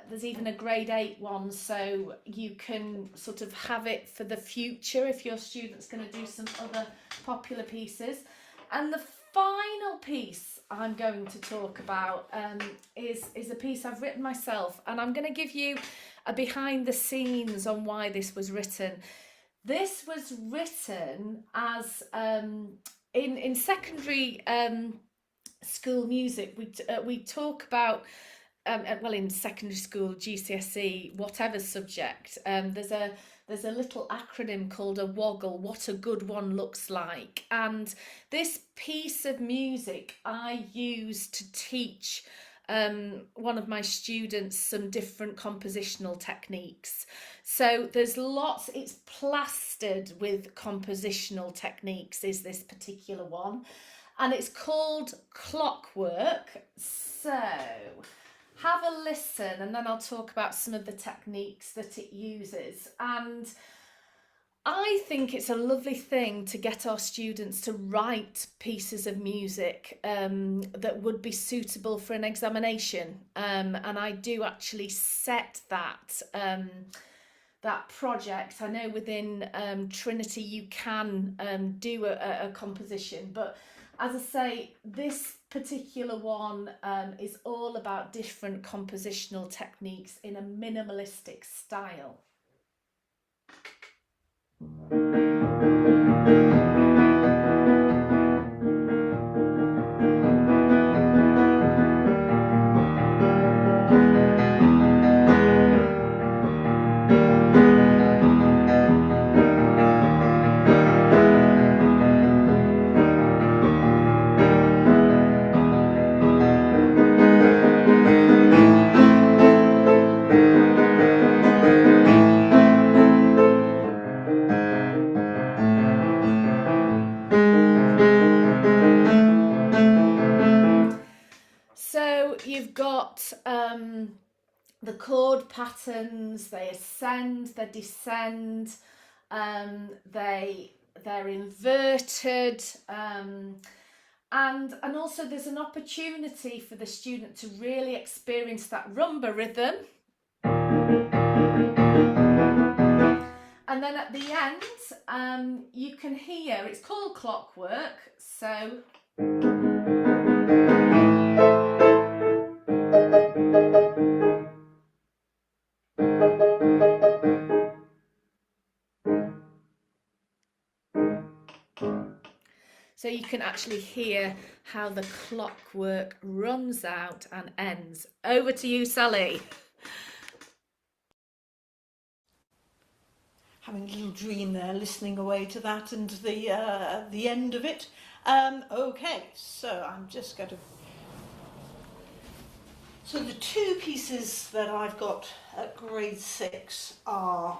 there's even a grade 8 one, so you can sort of have it for the future if your student's going to do some other popular pieces. And the final piece I'm going to talk about is a piece I've written myself, and I'm going to give you a behind the scenes on why this was written. This was written as in secondary school music. We talk about in secondary school, GCSE, whatever subject, there's a little acronym called a WOGL, what a good one looks like. And this piece of music I use to teach one of my students some different compositional techniques. So there's lots, it's plastered with compositional techniques, is this particular one. And it's called Clockwork. So have a listen, and then I'll talk about some of the techniques that it uses. And I think it's a lovely thing to get our students to write pieces of music that would be suitable for an examination. And I do actually set that project. I know within Trinity you can do a composition, but as I say, this particular one is all about different compositional techniques in a minimalistic style. you've got the chord patterns. They ascend, they descend, they're inverted, and also there's an opportunity for the student to really experience that rumba rhythm. And then at the end, you can hear, it's called clockwork, so you can actually hear how the clockwork runs out and ends. Over to you, Sally. Having a little dream there, listening away to that and the end of it. Okay, so I'm just going to... So the two pieces that I've got at grade 6 are,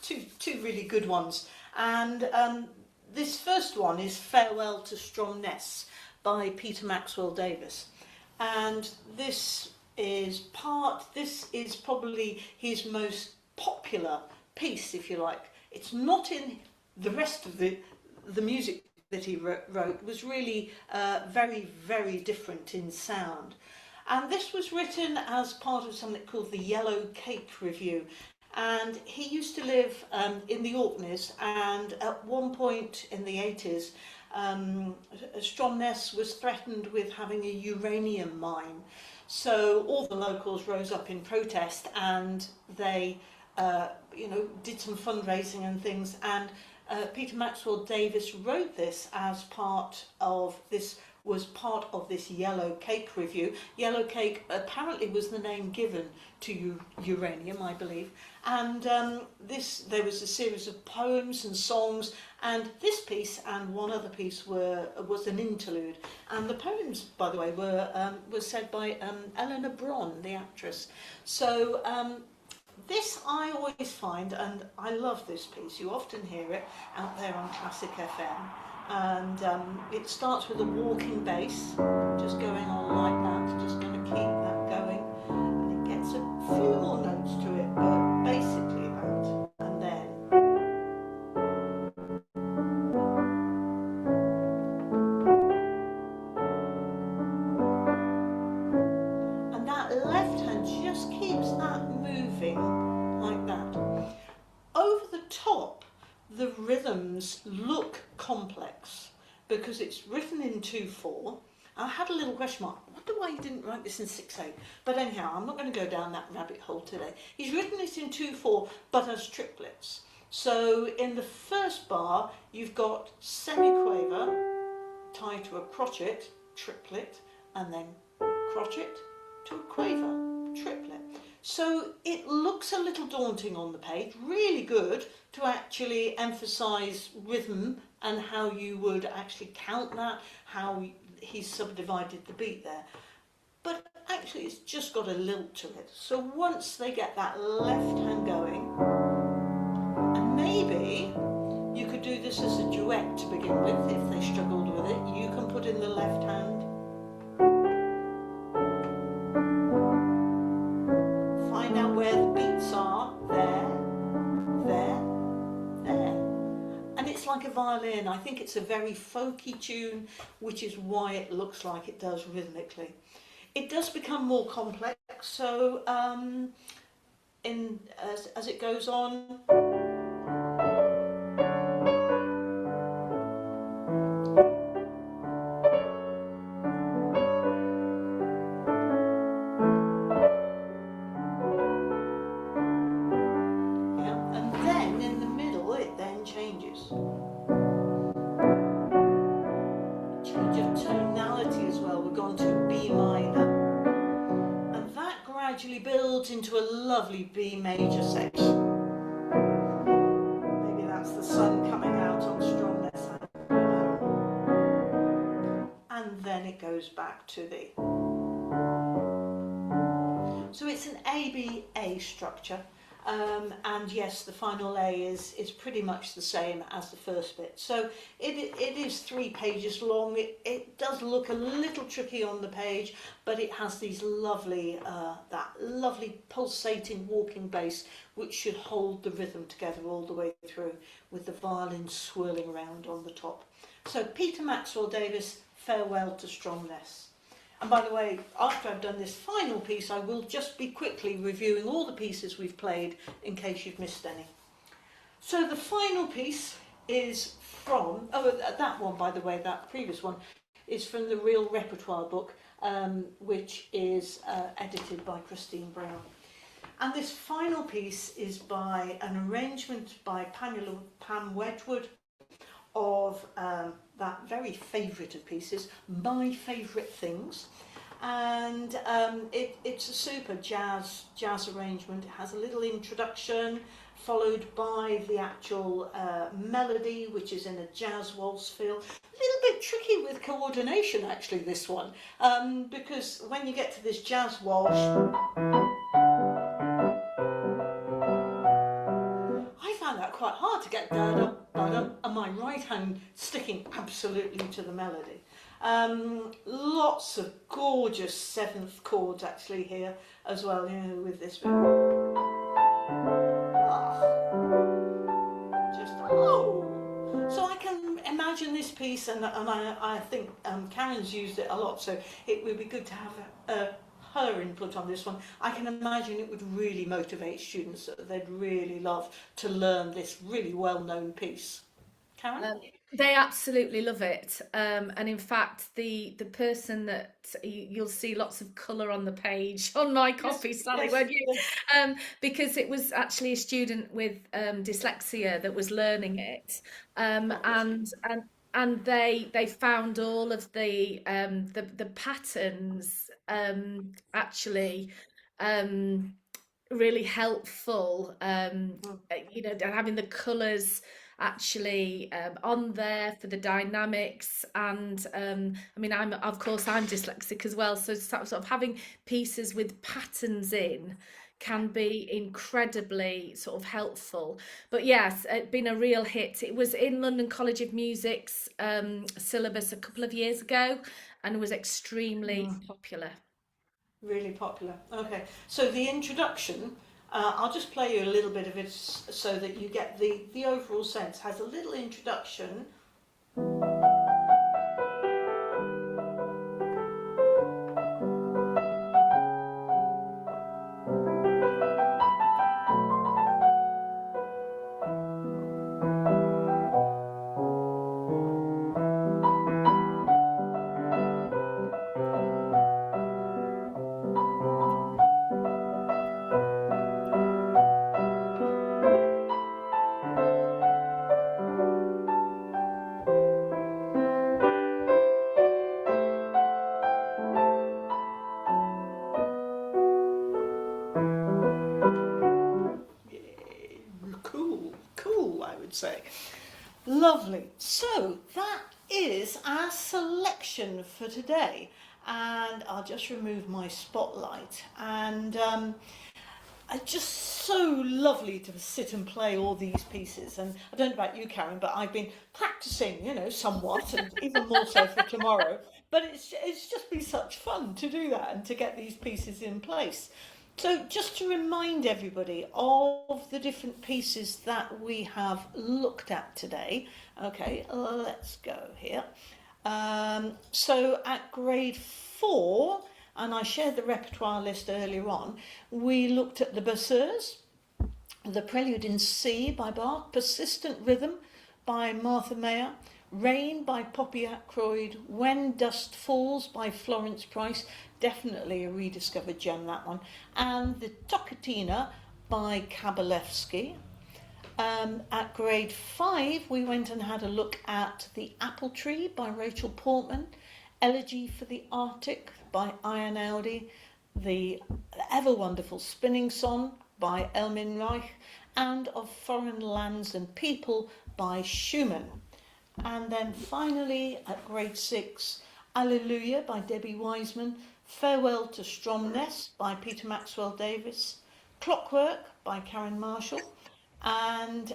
two really good ones. And this first one is Farewell to Stromness by Peter Maxwell Davies. And this is probably his most popular piece, if you like. It's not in the rest of the music that he wrote was really very, very different in sound. And this was written as part of something called the Yellow Cake Review. And he used to live in the Orkneys, and at one point in the 80s, Stromness was threatened with having a uranium mine. So all the locals rose up in protest, and they did some fundraising and things, and Peter Maxwell Davies wrote this as part of this Yellow Cake Review. Yellow Cake apparently was the name given to uranium, I believe, and there was a series of poems and songs, and this piece and one other piece was an interlude, and the poems, by the way, were said by Eleanor Bron, the actress. So this I always find, and I love this piece, you often hear it out there on Classic FM, and it starts with a walking bass, just going on like that, just going to keep that going, and it gets a few more notes to it, but basically that, and then and that left hand just keeps that moving like that. Over the top, the rhythms look complex because it's written in 2/4. I had a little question mark. I wonder why he didn't write this in 6/8. But anyhow, I'm not going to go down that rabbit hole today. He's written it in 2/4, but as triplets. So in the first bar, you've got semiquaver tied to a crotchet, triplet, and then crotchet to a quaver, triplet. So it looks a little daunting on the page, really good to actually emphasise rhythm and how you would actually count that, how he subdivided the beat there. But actually it's just got a lilt to it. So once they get that left hand going, and maybe you could do this as a duet to begin with if they struggled with it, you can put in the left hand. Find out where the beats are, there, and it's like a violin. I think it's a very folky tune, which is why it looks like it does rhythmically. It does become more complex, so as it goes on, builds into a lovely B major section. Maybe that's the sun coming out on Stromness. And then it goes back to the... So it's an ABA structure. And yes, the final A is pretty much the same as the first bit. So it is 3 pages long. It does look a little tricky on the page, but it has these lovely, that lovely pulsating walking bass, which should hold the rhythm together all the way through, with the violin swirling around on the top. So Peter Maxwell Davies, Farewell to Stromness. And by the way, after I've done this final piece, I will just be quickly reviewing all the pieces we've played in case you've missed any. So the final piece is from, that one, by the way, that previous one, is from the Real Repertoire book, which is edited by Christine Brown. And this final piece is by an arrangement by Pam Wedgwood of that very favourite of pieces, My Favourite Things. And it's a super jazz arrangement. It has a little introduction followed by the actual melody, which is in a jazz waltz feel. A little bit tricky with coordination, actually, this one, because when you get to this jazz waltz, I found that quite hard to get and my right hand sticking absolutely to the melody. Lots of gorgeous 7th chords actually here as well, you know, with this bit. So I can imagine this piece, and I think Karen's used it a lot, so it would be good to have her input on this one. I can imagine it would really motivate students, that they'd really love to learn this really well-known piece. Karen? They absolutely love it, and in fact, the person that you'll see lots of colour on the page on my copy, Sally, won't you? Yes. Because it was actually a student with dyslexia that was learning it, and they found all of the patterns actually really helpful. You know, having the colours actually on there for the dynamics, and I mean, I'm dyslexic as well, so sort of having pieces with patterns in can be incredibly sort of helpful. But yes, it's been a real hit. It was in London College of Music's syllabus a couple of years ago and was extremely popular. Really popular. Okay, so the introduction, I'll just play you a little bit of it so that you get the overall sense. Has a little introduction. Cool, I would say. Lovely. So that is our selection for today, and I'll just remove my spotlight. And it's just so lovely to sit and play all these pieces. And I don't know about you, Karen, but I've been practicing, you know, somewhat, and even more so for tomorrow. But it's just been such fun to do that and to get these pieces in place. So just to remind everybody of the different pieces that we have looked at today. Okay, let's go here. So at grade 4, and I shared the repertoire list earlier on, we looked at the Berceuse, the Prelude in C by Bach, Persistent Rhythm by Martha Mayer, Rain by Poppy Ackroyd, When Dust Falls by Florence Price, definitely a rediscovered gem, that one, and the Toccata by Kabalevsky. At grade 5, we went and had a look at The Apple Tree by Rachel Portman, Elegy for the Arctic by Einaudi, the ever wonderful Spinning Song by Elmin Reich, and Of Foreign Lands and People by Schumann. And then finally, at grade 6, Alleluia by Debbie Wiseman, Farewell to Stromness by Peter Maxwell Davies, Clockwork by Karen Marshall, and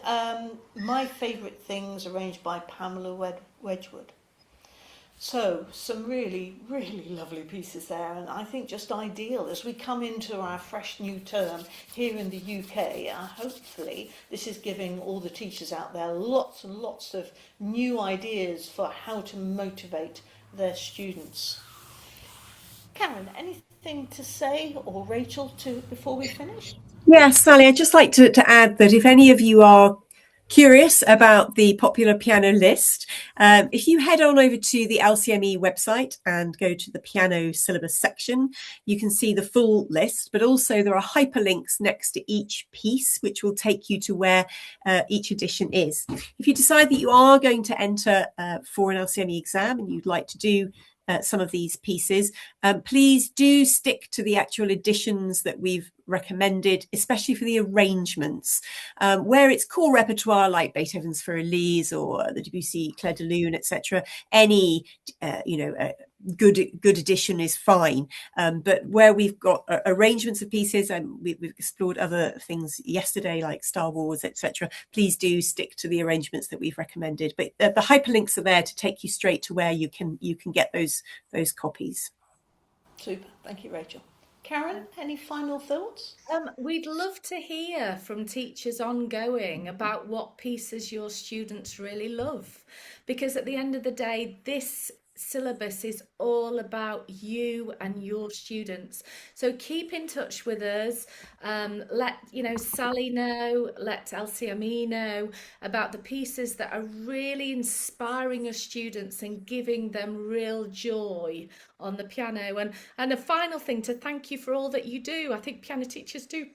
My Favourite Things, arranged by Pamela Wedgwood. So, some really, really lovely pieces there, and I think just ideal as we come into our fresh new term here in the UK. Hopefully, this is giving all the teachers out there lots and lots of new ideas for how to motivate their students. Karen, anything to say, or Rachel, before we finish? Yes, Sally, I'd just like to add that if any of you are curious about the popular piano list, if you head on over to the LCME website and go to the piano syllabus section, you can see the full list, but also there are hyperlinks next to each piece, which will take you to where each edition is. If you decide that you are going to enter for an LCME exam and you'd like to do some of these pieces, please do stick to the actual editions that we've recommended, especially for the arrangements. Where it's core repertoire like Beethoven's For Elise or the Debussy Clair de Lune, etc., any good edition is fine. But where we've got arrangements of pieces, and we've explored other things yesterday like Star Wars, etc., please do stick to the arrangements that we've recommended. But the hyperlinks are there to take you straight to where you can get those copies. Super, thank you, Rachel. Karen, any final thoughts? We'd love to hear from teachers ongoing about what pieces your students really love, because at the end of the day, this syllabus is all about you and your students. So keep in touch with us. Let Sally know, let LCME know about the pieces that are really inspiring your students and giving them real joy on the piano. And a final thing, to thank you for all that you do. I think piano teachers do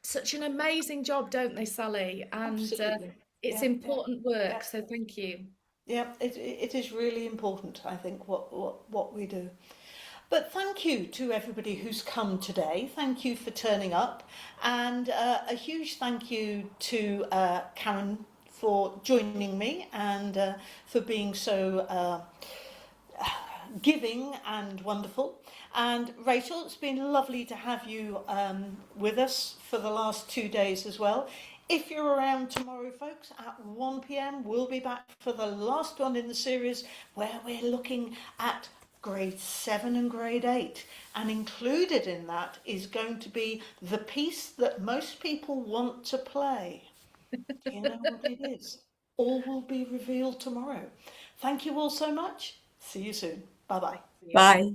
such an amazing job, don't they, Sally? And Absolutely. it's Yeah, important work. yeah. So thank you. Yeah, it is really important, I think, what we do. But thank you to everybody who's come today. Thank you for turning up. And a huge thank you to Karen for joining me and for being so giving and wonderful. And Rachel, it's been lovely to have you with us for the last 2 days as well. If you're around tomorrow, folks, at 1 p.m, we'll be back for the last one in the series where we're looking at grade 7 and grade 8. And included in that is going to be the piece that most people want to play. Do you know what it is? All will be revealed tomorrow. Thank you all so much. See you soon. Bye-bye. Bye.